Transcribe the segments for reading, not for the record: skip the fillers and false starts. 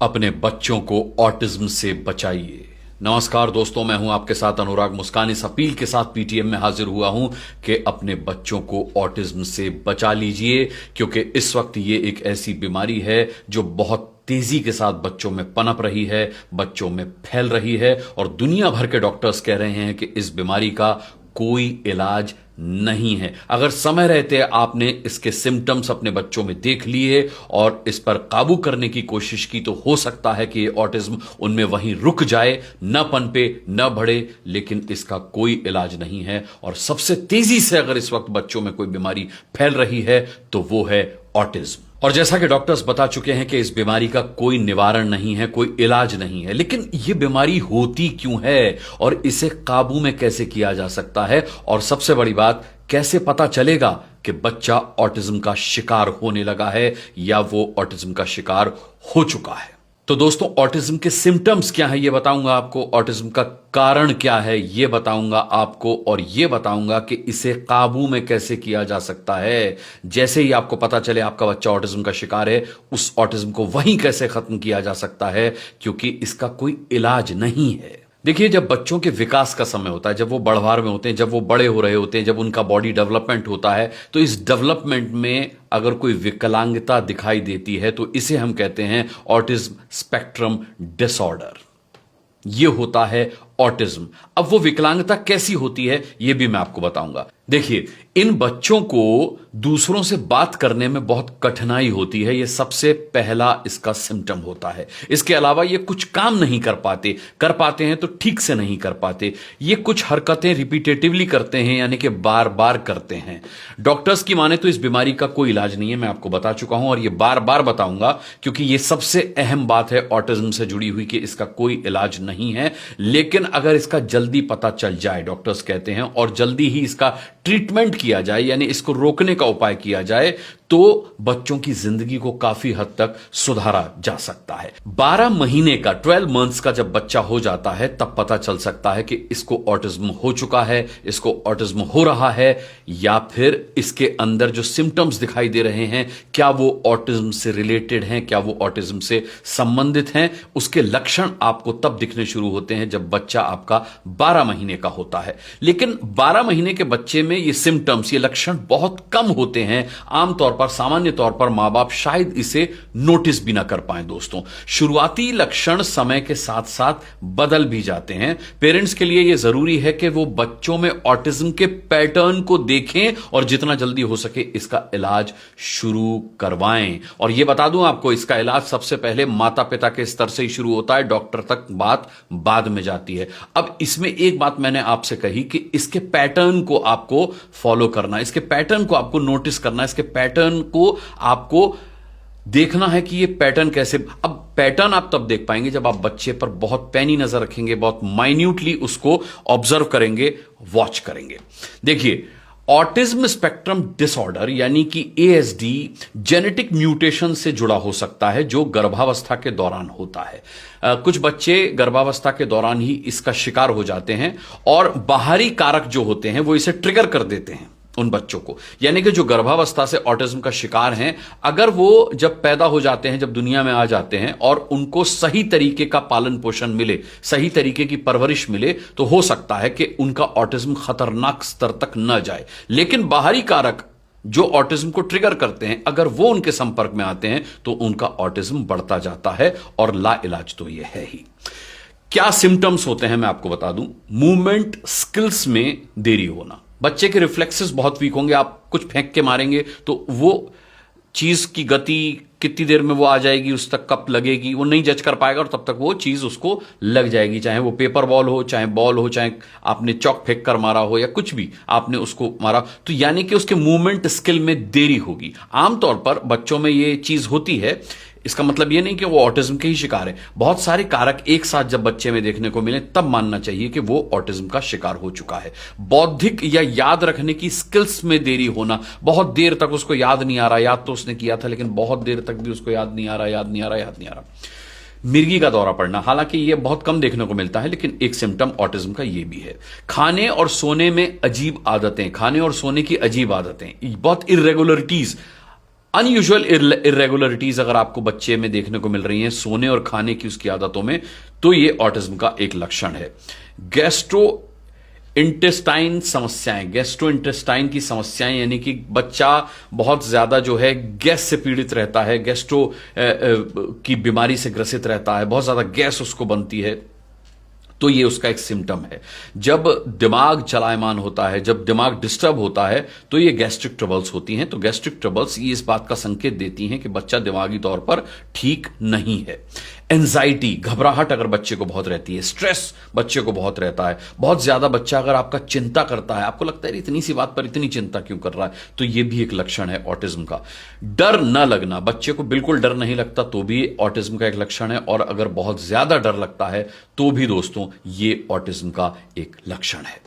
अपने बच्चों को ऑटिज्म से बचाइए। नमस्कार दोस्तों, मैं हूं आपके साथ अनुराग मुस्कान। इस अपील के साथ पीटीएम में हाजिर हुआ हूं कि अपने बच्चों को ऑटिज्म से बचा लीजिए, क्योंकि इस वक्त ये एक ऐसी बीमारी है जो बहुत तेजी के साथ बच्चों में पनप रही है, बच्चों में फैल रही है और दुनिया भर के डॉक्टर्स कह रहे हैं कि इस बीमारी का कोई इलाज नहीं है। अगर समय रहते आपने इसके सिम्टम्स अपने बच्चों में देख लिए और इस पर काबू करने की कोशिश की तो हो सकता है कि ये ऑटिज्म उनमें वहीं रुक जाए, न पनपे, न बढ़े, लेकिन इसका कोई इलाज नहीं है। और सबसे तेजी से अगर इस वक्त बच्चों में कोई बीमारी फैल रही है तो वो है ऑटिज्म। और जैसा कि डॉक्टर्स बता चुके हैं कि इस बीमारी का कोई निवारण नहीं है, कोई इलाज नहीं है, लेकिन यह बीमारी होती क्यों है और इसे काबू में कैसे किया जा सकता है, और सबसे बड़ी बात, कैसे पता चलेगा कि बच्चा ऑटिज्म का शिकार होने लगा है या वो ऑटिज्म का शिकार हो चुका है। तो दोस्तों, ऑटिज्म के सिम्टम्स क्या है ये बताऊंगा आपको, ऑटिज्म का कारण क्या है ये बताऊंगा आपको, और ये बताऊंगा कि इसे काबू में कैसे किया जा सकता है। जैसे ही आपको पता चले आपका बच्चा ऑटिज्म का शिकार है, उस ऑटिज्म को वहीं कैसे खत्म किया जा सकता है, क्योंकि इसका कोई इलाज नहीं है। देखिए, जब बच्चों के विकास का समय होता है, जब वो बढ़वार में होते हैं, जब वो बड़े हो रहे होते हैं, जब उनका बॉडी डेवलपमेंट होता है, तो इस डेवलपमेंट में अगर कोई विकलांगता दिखाई देती है तो इसे हम कहते हैं ऑटिज्म स्पेक्ट्रम डिसऑर्डर। ये होता है ऑटिज्म। अब वो विकलांगता कैसी होती है ये भी मैं आपको बताऊंगा। देखिए, इन बच्चों को दूसरों से बात करने में बहुत कठिनाई होती है, ये सबसे पहला इसका सिम्टम होता है। इसके अलावा ये कुछ काम नहीं कर पाते हैं तो ठीक से नहीं कर पाते। ये कुछ हरकतें रिपीटेटिवली करते हैं, यानी कि बार बार करते हैं। डॉक्टर्स की माने तो इस बीमारी का कोई इलाज नहीं है, मैं आपको बता चुका हूं, और ये बार बार बताऊंगा, क्योंकि ये सबसे अहम बात है ऑटिज्म से जुड़ी हुई कि इसका कोई इलाज नहीं है। लेकिन अगर इसका जल्दी पता चल जाए, डॉक्टर्स कहते हैं, और जल्दी ही इसका ट्रीटमेंट किया जाए, यानी इसको रोकने का उपाय किया जाए, तो बच्चों की जिंदगी को काफी हद तक सुधारा जा सकता है। 12 महीने का, 12 मंथ्स का जब बच्चा हो जाता है तब पता चल सकता है कि इसको ऑटिज्म हो चुका है, इसको ऑटिज्म हो रहा है, या फिर इसके अंदर जो सिम्टम्स दिखाई दे रहे हैं क्या वो ऑटिज्म से रिलेटेड हैं, क्या वो ऑटिज्म से संबंधित हैं। उसके लक्षण आपको तब दिखने शुरू होते हैं जब बच्चा आपका 12 महीने का होता है। लेकिन 12 महीने के बच्चे में ये सिम्टम्स, ये लक्षण बहुत कम होते हैं। आमतौर पर, सामान्य तौर पर मां बाप शायद इसे नोटिस भी ना कर पाए। दोस्तों, शुरुआती लक्षण समय के साथ साथ बदल भी जाते हैं। पेरेंट्स के लिए यह जरूरी है कि वो बच्चों में ऑटिज्म के पैटर्न को देखें और जितना जल्दी हो सके इसका इलाज शुरू करवाएं। और यह बता दूं आपको, इसका इलाज सबसे पहले माता पिता के स्तर से ही शुरू होता है, डॉक्टर तक बात बाद में जाती है। अब इसमें एक बात मैंने आपसे कही कि इसके पैटर्न को आपको फॉलो करना, इसके पैटर्न को आपको नोटिस करना, इसके पैटर्न को आपको देखना है कि ये पैटर्न कैसे। अब पैटर्न आप तब देख पाएंगे जब आप बच्चे पर बहुत पैनी नजर रखेंगे, बहुत माइन्यूटली उसको ऑब्जर्व करेंगे, वॉच करेंगे। देखिए, ऑटिज्म स्पेक्ट्रम डिसऑर्डर यानी कि एएसडी जेनेटिक म्यूटेशन से जुड़ा हो सकता है, जो गर्भावस्था के दौरान होता है। कुछ बच्चे गर्भावस्था के दौरान ही इसका शिकार हो जाते हैं और बाहरी कारक जो होते हैं वो इसे ट्रिगर कर देते हैं उन बच्चों को। यानी कि जो गर्भावस्था से ऑटिज्म का शिकार हैं, अगर वो जब पैदा हो जाते हैं, जब दुनिया में आ जाते हैं और उनको सही तरीके का पालन पोषण मिले, सही तरीके की परवरिश मिले, तो हो सकता है कि उनका ऑटिज्म खतरनाक स्तर तक न जाए। लेकिन बाहरी कारक जो ऑटिज्म को ट्रिगर करते हैं, अगर वो उनके संपर्क में आते हैं तो उनका ऑटिज्म बढ़ता जाता है, और ला इलाज तो यह है ही। क्या सिम्टम्स होते हैं मैं आपको बता दूं। मूवमेंट स्किल्स में देरी होना, बच्चे के रिफ्लेक्सेस बहुत वीक होंगे। आप कुछ फेंक के मारेंगे तो वो चीज की गति कितनी देर में वो आ जाएगी, उस तक कब लगेगी, वो नहीं जज कर पाएगा, और तब तक वो चीज उसको लग जाएगी, चाहे वो पेपर बॉल हो, चाहे बॉल हो, चाहे आपने चौक फेंक कर मारा हो, या कुछ भी आपने उसको मारा, तो यानी कि उसके मूवमेंट स्किल में देरी होगी। आमतौर पर बच्चों में ये चीज होती है। इसका मतलब यह नहीं कि वो ऑटिज्म के ही शिकार है। बहुत सारे कारक एक साथ जब बच्चे में देखने को मिले तब मानना चाहिए कि वो ऑटिज्म का शिकार हो चुका है। बौद्धिक या याद रखने की स्किल्स में देरी होना, बहुत देर तक उसको याद नहीं आ रहा, याद तो उसने किया था लेकिन बहुत देर तक भी उसको याद नहीं आ रहा। मिर्गी का दौरा पड़ना, हालांकि यह बहुत कम देखने को मिलता है, लेकिन एक सिम्टम ऑटिज्म का यह भी है। खाने और सोने में अजीब आदतें, खाने और सोने की अजीब आदतें, बहुत इर्रेगुलरिटीज, अनयूजुअल इरेगुलरिटीज अगर आपको बच्चे में देखने को मिल रही हैं सोने और खाने की उसकी आदतों में, तो ये ऑटिज्म का एक लक्षण है। गैस्ट्रो इंटेस्टाइन समस्याएं, गैस्ट्रो इंटेस्टाइन की समस्याएं, यानी कि बच्चा बहुत ज्यादा जो है गैस से पीड़ित रहता है, गैस्ट्रो की बीमारी से ग्रसित रहता है, बहुत ज्यादा गैस उसको बनती है, तो ये उसका एक सिम्टम है। जब दिमाग चलायमान होता है, जब दिमाग डिस्टर्ब होता है, तो ये गैस्ट्रिक ट्रबल्स होती हैं। तो गैस्ट्रिक ट्रबल्स ये इस बात का संकेत देती हैं कि बच्चा दिमागी तौर पर ठीक नहीं है। एंजाइटी, घबराहट अगर बच्चे को बहुत रहती है, स्ट्रेस बच्चे को बहुत रहता है, बहुत ज्यादा बच्चा अगर आपका चिंता करता है, आपको लगता है इतनी सी बात पर इतनी चिंता क्यों कर रहा है, तो यह भी एक लक्षण है ऑटिज्म का। डर न लगना, बच्चे को बिल्कुल डर नहीं लगता तो भी ऑटिज्म का एक लक्षण है, और अगर बहुत ज्यादा डर लगता है तो भी दोस्तों ये ऑटिज्म का एक लक्षण है।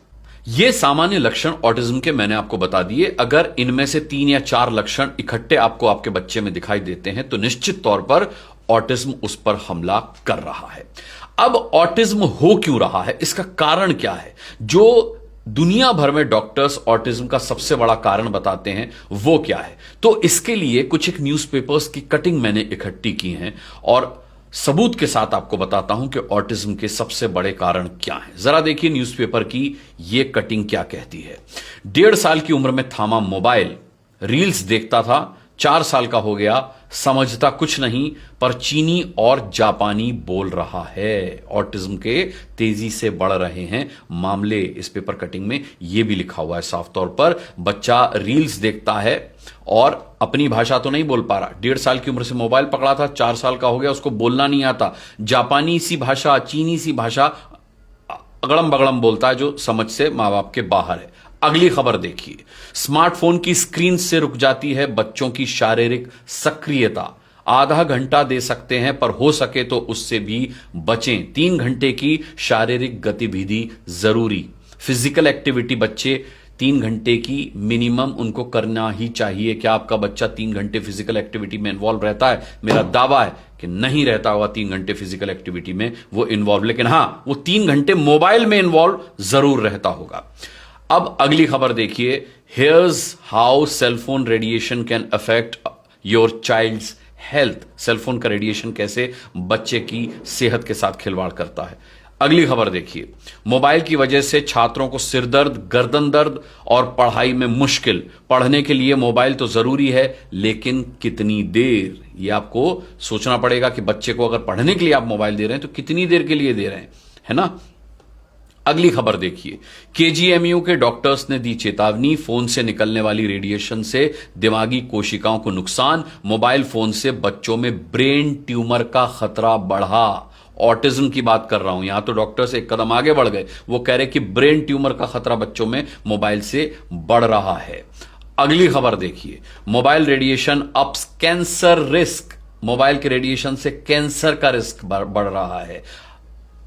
ये सामान्य लक्षण ऑटिज्म के मैंने आपको बता दिए। अगर इनमें से 3 या 4 लक्षण इकट्ठे आपको आपके बच्चे में दिखाई देते हैं तो निश्चित तौर पर ऑटिज्म उस पर हमला कर रहा है। अब ऑटिज्म हो क्यों रहा है, इसका कारण क्या है? जो दुनिया भर में डॉक्टर्स ऑटिज्म का सबसे बड़ा कारण बताते हैं वो क्या है? तो इसके लिए कुछ एक न्यूज़पेपर्स की कटिंग मैंने इकट्ठी की हैं और सबूत के साथ आपको बताता हूं कि ऑटिज्म के सबसे बड़े कारण क्या हैं। जरा देखिए न्यूज़पेपर की ये कटिंग क्या कहती है। 1.5 साल की उम्र में थामा मोबाइल, रील्स देखता था, 4 साल का हो गया, समझता कुछ नहीं, पर चीनी और जापानी बोल रहा है। ऑटिज्म के तेजी से बढ़ रहे हैं मामले, इस पेपर कटिंग में यह भी लिखा हुआ है साफ तौर पर। बच्चा रील्स देखता है और अपनी भाषा तो नहीं बोल पा रहा। 1.5 साल की उम्र से मोबाइल पकड़ा था, 4 साल का हो गया, उसको बोलना नहीं आता। जापानी सी भाषा, चीनी सी भाषा अगड़म बगड़म बोलता है, जो समझ से मां बाप के बाहर है। अगली खबर देखिए। स्मार्टफोन की स्क्रीन से रुक जाती है बच्चों की शारीरिक सक्रियता। आधा घंटा दे सकते हैं, पर हो सके तो उससे भी बचें। 3 घंटे की शारीरिक गतिविधि जरूरी। फिजिकल एक्टिविटी बच्चे 3 घंटे की मिनिमम उनको करना ही चाहिए। क्या आपका बच्चा 3 घंटे फिजिकल एक्टिविटी में इन्वॉल्व रहता है? मेरा दावा है कि नहीं रहता होगा 3 घंटे फिजिकल एक्टिविटी में वो इन्वॉल्व, लेकिन हां, वो 3 घंटे मोबाइल में इन्वॉल्व जरूर रहता होगा। अब अगली खबर देखिए। Here's how cellphone radiation can affect your child's health. Cellphone का रेडिएशन कैसे बच्चे की सेहत के साथ खिलवाड़ करता है। अगली खबर देखिए। मोबाइल की वजह से छात्रों को सिरदर्द, गर्दन दर्द और पढ़ाई में मुश्किल। पढ़ने के लिए मोबाइल तो जरूरी है, लेकिन कितनी देर, यह आपको सोचना पड़ेगा कि बच्चे को अगर पढ़ने के लिए आप मोबाइल दे रहे हैं तो कितनी देर के लिए दे रहे हैं, है ना। अगली खबर देखिए। केजीएमयू के डॉक्टर्स ने दी चेतावनी, फोन से निकलने वाली रेडिएशन से दिमागी कोशिकाओं को नुकसान। मोबाइल फोन से बच्चों में ब्रेन ट्यूमर का खतरा बढ़ा। ऑटिज्म की बात कर रहा हूं, यहां तो डॉक्टर्स एक कदम आगे बढ़ गए, वो कह रहे कि ब्रेन ट्यूमर का खतरा बच्चों में मोबाइल से बढ़ रहा है। अगली खबर देखिए। Mobile radiation ups cancer risk. Mobile के रेडिएशन से कैंसर का रिस्क बढ़ रहा है,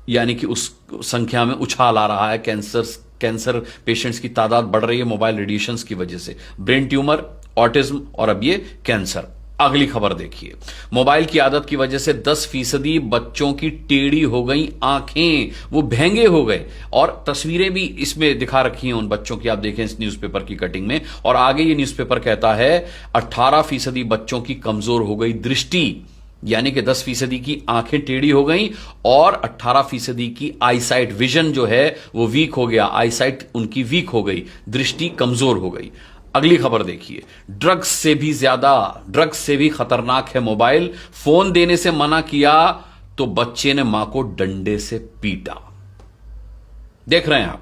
यानी कि उस संख्या में उछाल आ रहा है। कैंसर पेशेंट्स की तादाद बढ़ रही है मोबाइल रेडिएशंस की वजह से। ब्रेन ट्यूमर, ऑटिज्म और अब ये कैंसर। अगली खबर देखिए। मोबाइल की आदत की वजह से 10% बच्चों की टेढ़ी हो गई आंखें, वो भेंगे हो गए। और तस्वीरें भी इसमें दिखा रखी हैं उन बच्चों की, आप देखें इस न्यूज़पेपर की कटिंग में। और आगे ये न्यूज़पेपर कहता है 18% बच्चों की कमजोर हो गई दृष्टि, यानी कि 10% की आंखें टेढ़ी हो गई और 18% की आईसाइट, विजन जो है वो वीक हो गया, आईसाइट उनकी वीक हो गई, दृष्टि कमजोर हो गई। अगली खबर देखिए। ड्रग्स से भी ज्यादा, ड्रग्स से भी खतरनाक है मोबाइल। फोन देने से मना किया तो बच्चे ने मां को डंडे से पीटा। देख रहे हैं आप,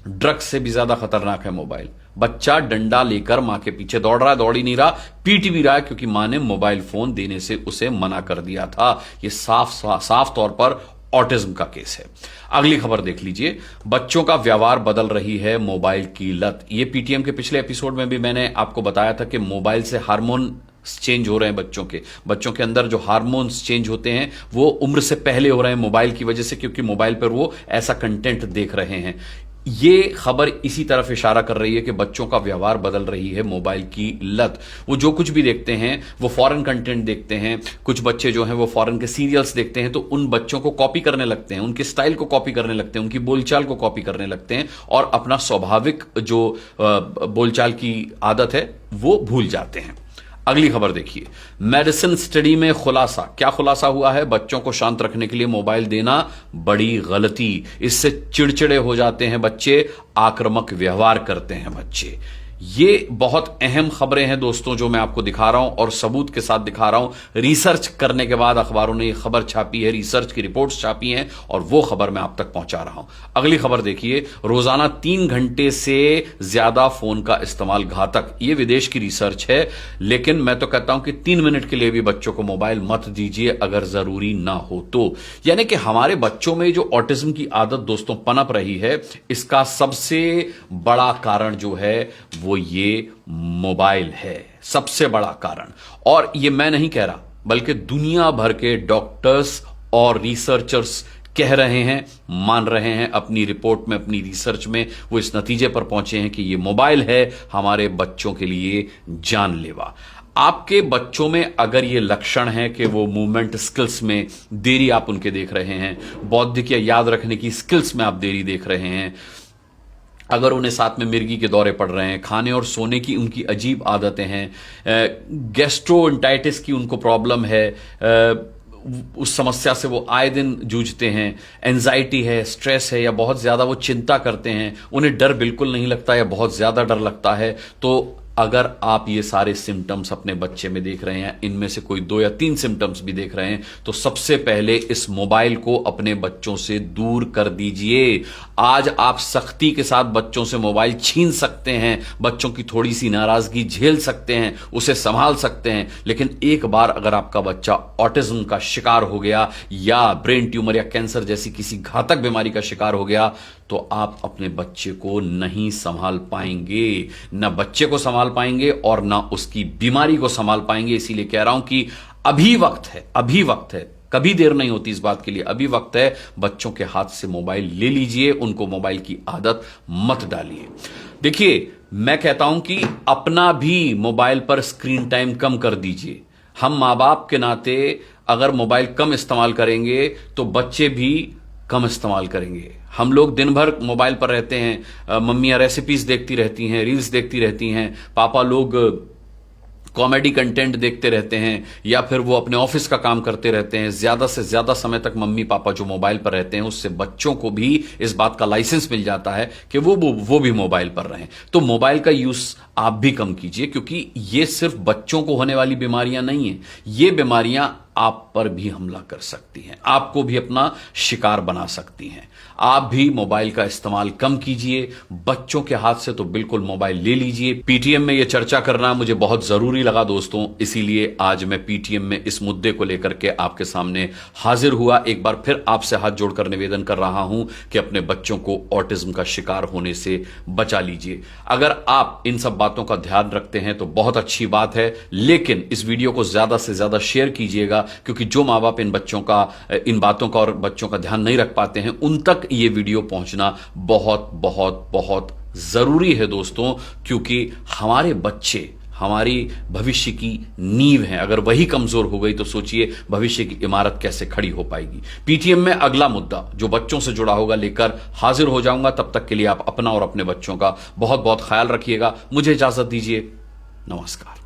ड्रग्स से भी ज्यादा खतरनाक है मोबाइल। बच्चा डंडा लेकर मां के पीछे दौड़ रहा है, दौड़ ही नहीं रहा, पीट भी रहा है, क्योंकि मां ने मोबाइल फोन देने से उसे मना कर दिया था। यह साफ तौर पर ऑटिज्म का केस है। अगली खबर देख लीजिए। बच्चों का व्यवहार बदल रही है मोबाइल की लत। ये पीटीएम के पिछले एपिसोड में भी मैंने आपको बताया था कि मोबाइल से हार्मोन चेंज हो रहे हैं बच्चों के अंदर जो हार्मोन्स चेंज होते हैं वो उम्र से पहले हो रहे हैं मोबाइल की वजह से, क्योंकि मोबाइल पर वो ऐसा कंटेंट देख रहे हैं। ये खबर इसी तरफ इशारा कर रही है कि बच्चों का व्यवहार बदल रही है मोबाइल की लत। वो जो कुछ भी देखते हैं वो फॉरेन कंटेंट देखते हैं। कुछ बच्चे जो हैं वो फॉरेन के सीरियल्स देखते हैं, तो उन बच्चों को कॉपी करने लगते हैं, उनके स्टाइल को कॉपी करने लगते हैं, उनकी बोलचाल को कॉपी करने लगते हैं और अपना स्वाभाविक जो बोलचाल की आदत है वो भूल जाते हैं। अगली खबर देखिए, मेडिसिन स्टडी में खुलासा। क्या खुलासा हुआ है? बच्चों को शांत रखने के लिए मोबाइल देना बड़ी गलती। इससे चिड़चिड़े हो जाते हैं बच्चे, आक्रामक व्यवहार करते हैं बच्चे। ये बहुत अहम खबरें हैं दोस्तों जो मैं आपको दिखा रहा हूं और सबूत के साथ दिखा रहा हूं। रिसर्च करने के बाद अखबारों ने यह खबर छापी है, रिसर्च की रिपोर्ट्स छापी हैं और वो खबर मैं आप तक पहुंचा रहा हूं। अगली खबर देखिए, रोजाना 3 घंटे से ज्यादा फोन का इस्तेमाल घातक। ये विदेश की रिसर्च है, लेकिन मैं तो कहता हूं कि 3 मिनट के लिए भी बच्चों को मोबाइल मत दीजिए अगर जरूरी ना हो तो। यानी कि हमारे बच्चों में जो ऑटिज्म की आदत दोस्तों पनप रही है, इसका सबसे बड़ा कारण जो है वो ये मोबाइल है, सबसे बड़ा कारण। और ये मैं नहीं कह रहा, बल्कि दुनिया भर के डॉक्टर्स और रिसर्चर्स कह रहे हैं, मान रहे हैं। अपनी रिपोर्ट में, अपनी रिसर्च में वो इस नतीजे पर पहुंचे हैं कि ये मोबाइल है हमारे बच्चों के लिए जानलेवा। आपके बच्चों में अगर ये लक्षण है कि वो मूवमेंट स्किल्स में देरी आप उनके देख रहे हैं, बौद्धिक या याद रखने की स्किल्स में आप देरी देख रहे हैं, अगर उन्हें साथ में मिर्गी के दौरे पड़ रहे हैं, खाने और सोने की उनकी अजीब आदतें हैं, गैस्ट्रोएंटाइटिस की उनको प्रॉब्लम है, उस समस्या से वो आए दिन जूझते हैं, एंजाइटी है, स्ट्रेस है, या बहुत ज्यादा वो चिंता करते हैं, उन्हें डर बिल्कुल नहीं लगता या बहुत ज्यादा डर लगता है, तो अगर आप ये सारे सिम्टम्स अपने बच्चे में देख रहे हैं, इनमें से कोई 2 या 3 सिम्टम्स भी देख रहे हैं, तो सबसे पहले इस मोबाइल को अपने बच्चों से दूर कर दीजिए। आज आप सख्ती के साथ बच्चों से मोबाइल छीन सकते हैं, बच्चों की थोड़ी सी नाराजगी झेल सकते हैं, उसे संभाल सकते हैं, लेकिन एक बार अगर आपका बच्चा ऑटिज्म का शिकार हो गया या ब्रेन ट्यूमर या कैंसर जैसी किसी घातक बीमारी का शिकार हो गया, तो आप अपने बच्चे को नहीं संभाल पाएंगे, ना बच्चे को संभाल पाएंगे और ना उसकी बीमारी को संभाल पाएंगे। इसीलिए कह रहा हूं कि अभी वक्त है, अभी वक्त है, कभी देर नहीं होती इस बात के लिए, अभी वक्त है। बच्चों के हाथ से मोबाइल ले लीजिए, उनको मोबाइल की आदत मत डालिए। देखिए, मैं कहता हूं कि अपना भी मोबाइल पर स्क्रीन टाइम कम कर दीजिए। हम मां बाप के नाते अगर मोबाइल कम इस्तेमाल करेंगे तो बच्चे भी कम इस्तेमाल करेंगे। हम लोग दिन भर मोबाइल पर रहते हैं, मम्मियां रेसिपीज देखती रहती हैं, रील्स देखती रहती हैं, पापा लोग कॉमेडी कंटेंट देखते रहते हैं, या फिर वो अपने ऑफिस का काम करते रहते हैं। ज्यादा से ज्यादा समय तक मम्मी पापा जो मोबाइल पर रहते हैं, उससे बच्चों को भी इस बात का लाइसेंस मिल जाता है कि वो भी मोबाइल पर रहें। तो मोबाइल का यूज आप भी कम कीजिए, क्योंकि ये सिर्फ बच्चों को होने वाली बीमारियां नहीं है, ये बीमारियां आप पर भी हमला कर सकती हैं, आपको भी अपना शिकार बना सकती हैं। आप भी मोबाइल का इस्तेमाल कम कीजिए, बच्चों के हाथ से तो बिल्कुल मोबाइल ले लीजिए। पीटीएम में यह चर्चा करना मुझे बहुत जरूरी लगा दोस्तों, इसीलिए आज मैं पीटीएम में इस मुद्दे को लेकर के आपके सामने हाजिर हुआ। एक बार फिर आपसे हाथ जोड़कर निवेदन कर रहा हूं कि अपने बच्चों को ऑटिज्म का शिकार होने से बचा लीजिए। अगर आप इन सब बातों का ध्यान रखते हैं तो बहुत अच्छी बात है, लेकिन इस वीडियो को ज्यादा से ज्यादा शेयर कीजिएगा, क्योंकि जो मां बाप इन बातों का और बच्चों का ध्यान नहीं रख पाते हैं, उन तक ये वीडियो पहुंचना बहुत बहुत बहुत जरूरी है दोस्तों, क्योंकि हमारे बच्चे हमारी भविष्य की नींव हैं। अगर वही कमजोर हो गई तो सोचिए भविष्य की इमारत कैसे खड़ी हो पाएगी। पीटीएम में अगला मुद्दा जो बच्चों से जुड़ा होगा लेकर हाजिर हो जाऊंगा। तब तक के लिए आप अपना और अपने बच्चों का बहुत बहुत ख्याल रखिएगा। मुझे इजाजत दीजिए, नमस्कार।